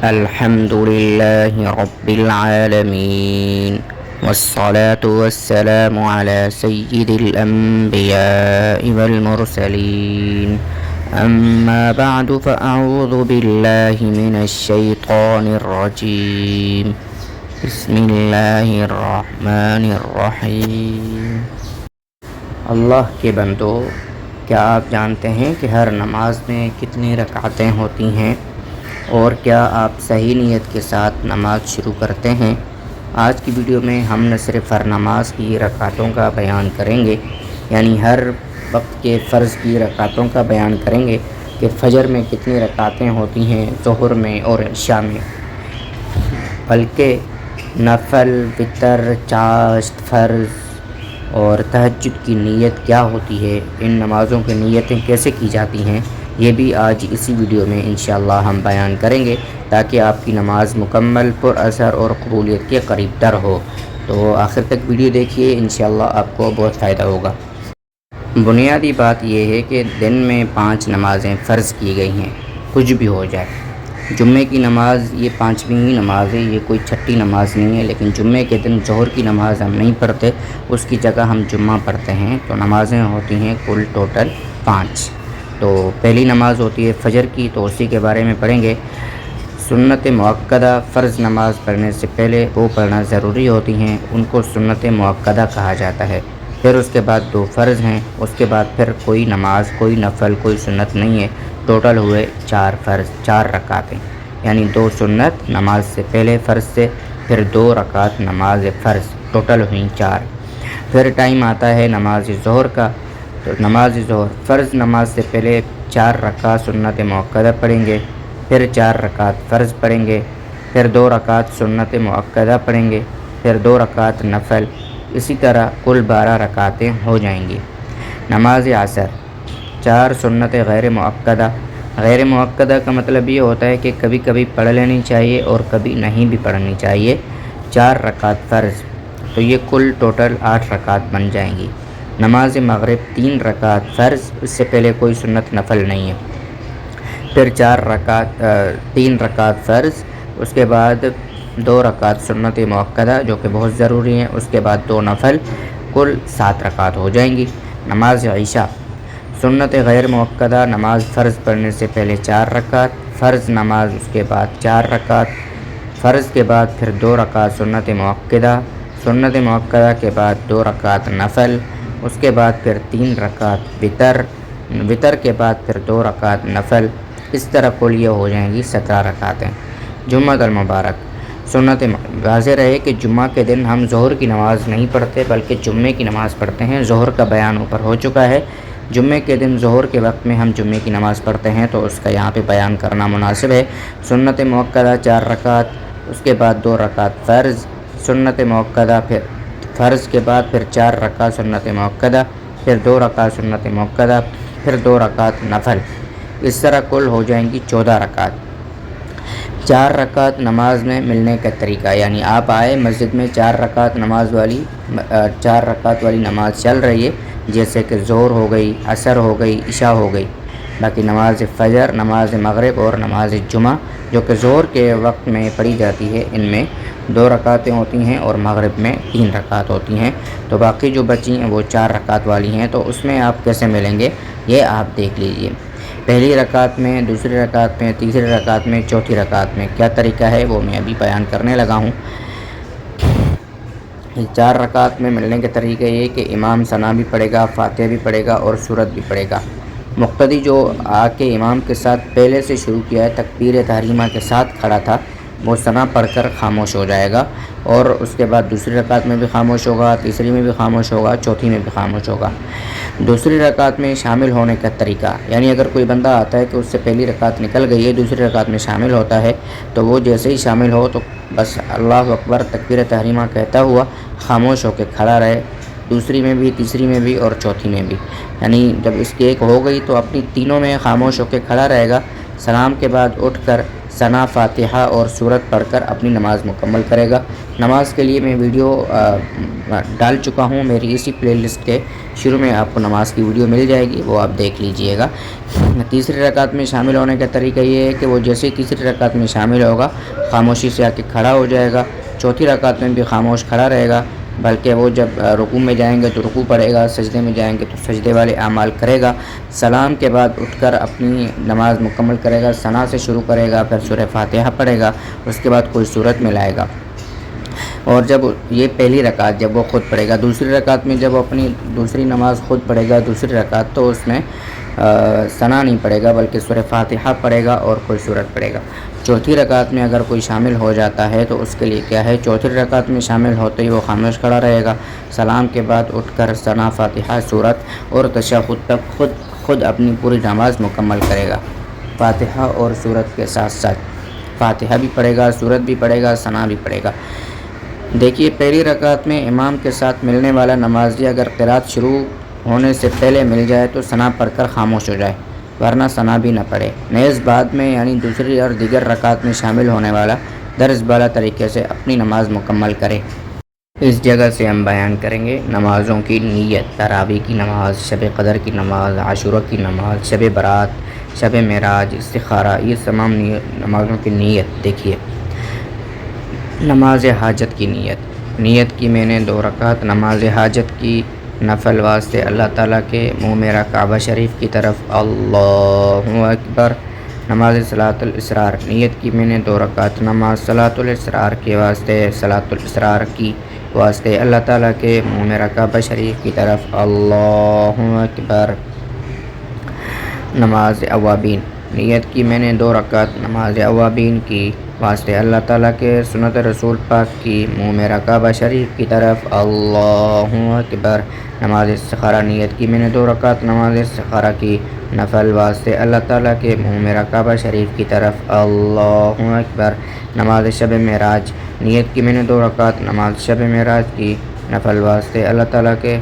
الحمد لله رب العالمين، والصلاة والسلام على سيد الأنبياء والمرسلين. أما بعد فأعوذ بالله من الشيطان الرجيم. بسم الله الرحمن الرحیم. اللہ کے بندو، کیا آپ جانتے ہیں کہ ہر نماز میں کتنی رکعتیں ہوتی ہیں؟ اور کیا آپ صحیح نیت کے ساتھ نماز شروع کرتے ہیں؟ آج کی ویڈیو میں ہم نہ صرف ہر نماز کی رکعتوں کا بیان کریں گے، یعنی ہر وقت کے فرض کی رکعتوں کا بیان کریں گے کہ فجر میں کتنی رکعتیں ہوتی ہیں، ظہر میں اور عشاء میں، بلکہ نفل، وتر، چاشت، فرض اور تہجد کی نیت کیا ہوتی ہے، ان نمازوں کی نیتیں کیسے کی جاتی ہیں، یہ بھی آج اسی ویڈیو میں انشاءاللہ ہم بیان کریں گے تاکہ آپ کی نماز مکمل، پر اثر اور قبولیت کے قریب تر ہو. تو آخر تک ویڈیو دیکھیے، انشاءاللہ آپ کو بہت فائدہ ہوگا. بنیادی بات یہ ہے کہ دن میں 5 نمازیں فرض کی گئی ہیں، کچھ بھی ہو جائے. جمعے کی نماز یہ 5ویں ہی نماز ہے، یہ کوئی چھٹی نماز نہیں ہے، لیکن جمعے کے دن ظہر کی نماز ہم نہیں پڑھتے، اس کی جگہ ہم جمعہ پڑھتے ہیں. تو نمازیں ہوتی ہیں کل ٹوٹل 5. تو پہلی نماز ہوتی ہے فجر کی، تو اسی کے بارے میں پڑھیں گے. سنت مؤکدہ، فرض نماز پڑھنے سے پہلے وہ پڑھنا ضروری ہوتی ہیں، ان کو سنت مؤکدہ کہا جاتا ہے. پھر اس کے بعد 2 فرض ہیں، اس کے بعد پھر کوئی نماز، کوئی نفل، کوئی سنت نہیں ہے. ٹوٹل ہوئے 4 فرض، 4 رکعتیں، یعنی 2 سنت نماز سے پہلے فرض سے، پھر 2 رکعت نماز فرض، ٹوٹل ہوئیں 4. پھر ٹائم آتا ہے نماز ظہر کا. تو نماز ظہر، فرض نماز سے پہلے 4 رکعت سنت مؤکدہ پڑھیں گے، پھر 4 رکعت فرض پڑھیں گے، پھر 2 رکعت سنت مؤکدہ پڑھیں گے، پھر 2 رکعت نفل، اسی طرح کل 12 رکعتیں ہو جائیں گی. نماز عصر، 4 سنت غیر مؤکدہ. غیر مؤکدہ کا مطلب یہ ہوتا ہے کہ کبھی کبھی پڑھ لینی چاہیے اور کبھی نہیں بھی پڑھنی چاہیے. 4 رکعت فرض، تو یہ کل ٹوٹل 8 رکعت بن جائیں گی. نماز مغرب، 3 رکعت فرض، اس سے پہلے کوئی سنت نفل نہیں ہے. پھر 3 رکعت فرض، اس کے بعد 2 رکعت سنت مؤکدہ جو کہ بہت ضروری ہیں، اس کے بعد 2 نفل، کل 7 رکعت ہو جائیں گی. نماز عشاء، سنت غیر مؤکدہ نماز فرض پڑھنے سے پہلے 4 رکعت، فرض نماز اس کے بعد 4 رکعت، فرض کے بعد پھر 2 رکعت سنت مؤکدہ، سنت مؤکدہ کے بعد 2 رکعت نفل، اس کے بعد پھر 3 رکعت وتر، وتر کے بعد پھر 2 رکعت نفل. اس طرح کل یہ ہو جائیں گی 17 رکعتیں. جمعہ المبارک، سنت، واضح رہے کہ جمعہ کے دن ہم ظہر کی نماز نہیں پڑھتے بلکہ جمعے کی نماز پڑھتے ہیں. ظہر کا بیان اوپر ہو چکا ہے. جمعے کے دن ظہر کے وقت میں ہم جمعے کی نماز پڑھتے ہیں، تو اس کا یہاں پہ بیان کرنا مناسب ہے. سنت مؤکدہ 4 رکعت، اس کے بعد 2 رکعت فرض، سنت مؤکدہ، پھر فرض کے بعد پھر 4 رکعت سنت مؤکدہ، پھر 2 رکعت سنت مؤکدہ، پھر 2 رکعت نفل. اس طرح کل ہو جائیں گی 14 رکعت. 4 رکعت نماز میں ملنے کا طریقہ، یعنی آپ آئے مسجد میں، 4 رکعت والی نماز چل رہی ہے، جیسے کہ ظہر ہو گئی، عصر ہو گئی، عشاء ہو گئی. باقی نماز فجر، نماز مغرب اور نماز جمعہ جو کہ ظہر کے وقت میں پڑھی جاتی ہے، ان میں 2 رکعتیں ہوتی ہیں اور مغرب میں 3 رکعت ہوتی ہیں. تو باقی جو بچی ہیں وہ 4 رکعت والی ہیں. تو اس میں آپ کیسے ملیں گے یہ آپ دیکھ لیجئے. پہلی رکعت میں، دوسری رکعت میں، تیسری رکعت میں، چوتھی رکعت میں کیا طریقہ ہے وہ میں ابھی بیان کرنے لگا ہوں. 4 رکعت میں ملنے کے طریقے یہ کہ امام ثنا بھی پڑھے گا، فاتحہ بھی پڑھے گا اور سورت بھی پڑھے گا. مقتدی جو آ کے امام کے ساتھ پہلے سے شروع کیا ہے، تکبیر تحریمہ کے ساتھ کھڑا تھا، وہ ثنا پڑھ کر خاموش ہو جائے گا، اور اس کے بعد دوسری رکعت میں بھی خاموش ہوگا، تیسری میں بھی خاموش ہوگا، چوتھی میں بھی خاموش ہوگا. دوسری رکعت میں شامل ہونے کا طریقہ، یعنی اگر کوئی بندہ آتا ہے کہ اس سے پہلی رکعت نکل گئی ہے، دوسری رکعت میں شامل ہوتا ہے، تو وہ جیسے ہی شامل ہو تو بس اللہ اکبر تکبیر تحریمہ کہتا ہوا خاموش ہو کے کھڑا رہے، دوسری میں بھی، تیسری میں بھی اور چوتھی میں بھی. یعنی جب اس کی ایک ہو گئی تو اپنی تینوں میں خاموش ہو کے کھڑا رہے گا. سلام کے بعد اٹھ کر ثنا، فاتحہ اور سورت پڑھ کر اپنی نماز مکمل کرے گا۔ نماز کے لیے میں ویڈیو ڈال چکا ہوں، میری اسی پلے لسٹ کے شروع میں آپ کو نماز کی ویڈیو مل جائے گی، وہ آپ دیکھ لیجئے گا۔ تیسری رکعت میں شامل ہونے کا طریقہ یہ ہے کہ وہ جیسے ہی تیسری رکعت میں شامل ہوگا خاموشی سے آ کے کھڑا ہو جائے گا۔ چوتھی رکعت میں بھی خاموش کھڑا رہے گا، بلکہ وہ جب رکوع میں جائیں گے تو رکوع پڑھے گا، سجدے میں جائیں گے تو سجدے والے اعمال کرے گا۔ سلام کے بعد اٹھ کر اپنی نماز مکمل کرے گا، ثنا سے شروع کرے گا، پھر سورہ فاتحہ پڑھے گا، اس کے بعد کوئی سورت میں لائے گا۔ اور جب یہ پہلی رکعت جب وہ خود پڑھے گا، دوسری رکعت میں جب وہ اپنی دوسری نماز خود پڑھے گا، دوسری رکعت تو اس میں ثنا نہیں پڑھے گا بلکہ سورہ فاتحہ پڑھے گا اور کوئی سورت پڑھے گا۔ چوتھی رکعت میں اگر کوئی شامل ہو جاتا ہے تو اس کے لیے کیا ہے، چوتھی رکعت میں شامل ہوتے ہی وہ خاموش کھڑا رہے گا، سلام کے بعد اٹھ کر ثنا، فاتحہ، سورت اور تشہد تک خود اپنی پوری نماز مکمل کرے گا، فاتحہ اور سورت کے ساتھ ساتھ۔ فاتحہ بھی پڑھے گا، سورت بھی پڑھے گا، ثنا بھی پڑھے گا۔ دیکھیے پہلی رکعت میں امام کے ساتھ ملنے والا نمازی اگر قرات شروع ہونے سے پہلے مل جائے تو ثنا پڑھ کر خاموش ہو جائے، ورنہ ثنا بھی نہ پڑھے۔ نیز بعد میں یعنی دوسری اور دیگر رکعت میں شامل ہونے والا درج بالا طریقے سے اپنی نماز مکمل کرے۔ اس جگہ سے ہم بیان کریں گے نمازوں کی نیت، تراویح کی نماز، شب قدر کی نماز، عاشورہ کی نماز، شب برات، شب معراج، استخارہ، یہ تمام نمازوں کی نیت۔ دیکھیے نماز حاجت کی نیت کی میں نے 2 رکعت نماز حاجت کی، نفل واسطے اللہ تعالیٰ کے منہ میرا کعبہ شریف کی طرف، اللہ اکبر۔ نماز صلاۃ الاسرار نیت کی میں نے 2 رکعت نماز صلاۃ الاسرار کے واسطے، صلاۃ الاسرار کی واسطے اللہ تعالیٰ کے منہ میرا کعبہ شریف کی طرف، اللہ اکبر۔ نماز اوابین نیت کی میں نے 2 رکعت نماز اوابین کی واسطے اللہ تعالیٰ کے سنت رسول پاک کی منہ میرا کعبہ شریف کی طرف، اللہ اکبر۔ نماز استخارہ نیت کی میں نے 2 رکعت نماز استخارہ کی، نفل واسطے اللہ تعالیٰ کے منہ میرا کعبہ شریف کی طرف، اللہ اکبر۔ نماز شب معراج نیت کی میں نے 2 رکعت نماز شب معراج کی، نفل واسطے اللہ تعالیٰ کے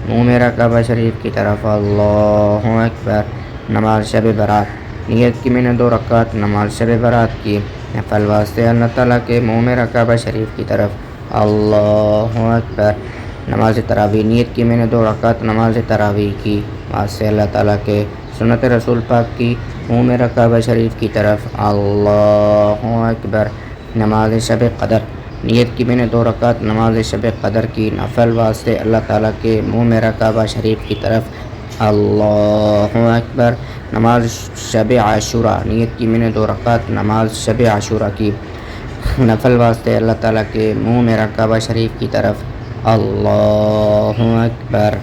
منہ میرا کعبہ شریف کی طرف، اللہ اکبر۔ نماز شب برات نیت کی میں نے 2 رکعت نماز شب برات کی، نفل واسطے اللہ تعالیٰ کے منہ میرا کعبہ شریف کی طرف، اللہ اکبر۔ نماز تراویح نیت کی میں نے 2 رکعت نماز تراویح کی واسطے اللہ تعالیٰ کے سنت رسول پاک کی منہ میرا کعبہ شریف کی طرف، اللہ اکبر۔ نماز شب قدر نیت کی میں نے 2 رکعت نماز شب قدر کی، نفل واسطے اللہ تعالیٰ کے منہ میرا کعبہ شریف کی طرف، اللہ اکبر۔ نماز شب عاشورہ نیت کی میں نے 2 رکعت نماز شب عاشورہ کی، نفل واسطے اللہ تعالیٰ کے منہ میرا کعبہ شریف کی طرف، اللہ اکبر۔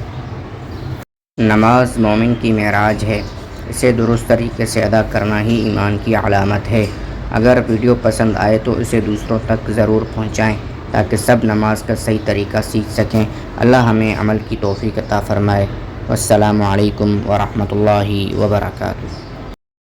نماز مومن کی معراج ہے، اسے درست طریقے سے ادا کرنا ہی ایمان کی علامت ہے۔ اگر ویڈیو پسند آئے تو اسے دوسروں تک ضرور پہنچائیں تاکہ سب نماز کا صحیح طریقہ سیکھ سکیں۔ اللہ ہمیں عمل کی توفیق عطا فرمائے۔ والسلام علیکم ورحمۃ اللہ وبرکاتہ۔